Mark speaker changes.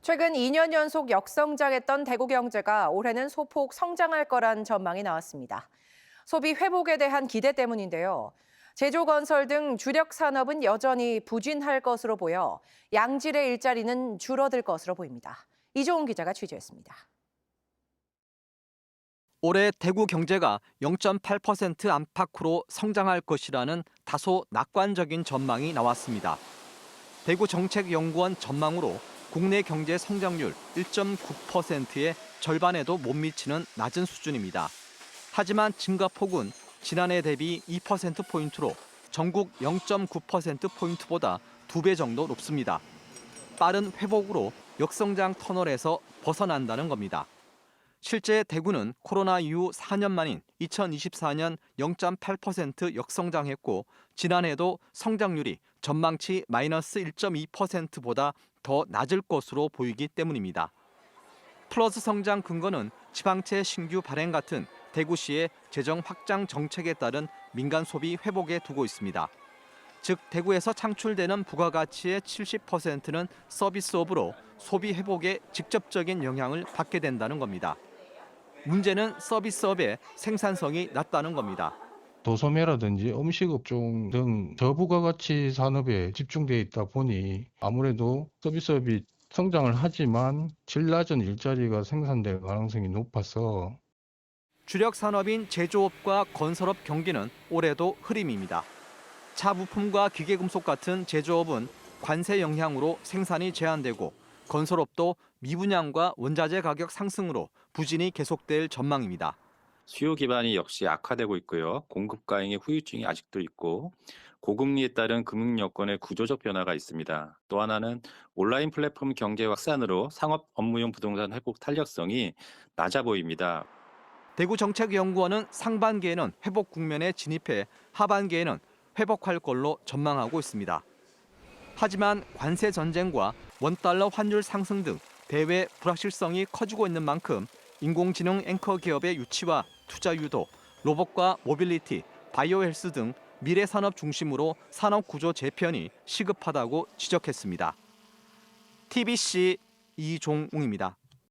Speaker 1: 최근 2년 연속 역성장했던 대구 경제가 올해는 소폭 성장할 거란 전망이 나왔습니다. 소비 회복에 대한 기대 때문인데요. 제조건설 등 주력 산업은 여전히 부진할 것으로 보여 양질의 일자리는 줄어들 것으로 보입니다. 이종훈 기자가 취재했습니다.
Speaker 2: 올해 대구 경제가 0.8% 안팎으로 성장할 것이라는 다소 낙관적인 전망이 나왔습니다. 대구정책연구원 전망으로 국내 경제 성장률 1.9%의 절반에도 못 미치는 낮은 수준입니다. 하지만 증가폭은 지난해 대비 2%포인트로 전국 0.9%포인트보다 2배 정도 높습니다. 빠른 회복으로 역성장 터널에서 벗어난다는 겁니다. 실제 대구는 코로나 이후 4년 만인 2024년 0.8% 역성장했고 지난해도 성장률이 전망치 마이너스 1.2%보다 더 낮을 것으로 보이기 때문입니다. 플러스 성장 근거는 지방채 신규 발행 같은 대구시의 재정 확장 정책에 따른 민간 소비 회복에 두고 있습니다. 즉 대구에서 창출되는 부가가치의 70%는 서비스업으로 소비 회복에 직접적인 영향을 받게 된다는 겁니다. 문제는 서비스업의 생산성이 낮다는 겁니다.
Speaker 3: 도소매라든지 음식업종 등 저부가가치 산업에 집중돼 있다 보니 아무래도 서비스업이 성장을 하지만 질 낮은 일자리가 생산될 가능성이 높아서
Speaker 2: 주력 산업인 제조업과 건설업 경기는 올해도 흐림입니다. 차 부품과 기계금속 같은 제조업은 관세 영향으로 생산이 제한되고 건설업도 미분양과 원자재 가격 상승으로 부진이 계속될 전망입니다.
Speaker 4: 수요 기반이 역시 악화되고 있고요. 공급 과잉의 후유증이 아직도 있고 고금리에 따른 금융 여건의 구조적 변화가 있습니다. 또 하나는 온라인 플랫폼 경제 확산으로 상업 업무용 부동산 회복 탄력성이 낮아 보입니다.
Speaker 2: 대구정책연구원은 상반기에는 회복 국면에 진입해 하반기에는 회복할 걸로 전망하고 있습니다. 하지만 관세 전쟁과 원달러 환율 상승 등 대외 불확실성이 커지고 있는 만큼 인공지능 앵커 기업의 유치와 투자 유도, 로봇과 모빌리티, 바이오 헬스 등 미래 산업 중심으로 산업 구조 재편이 시급하다고 지적했습니다. TBC 이종웅입니다.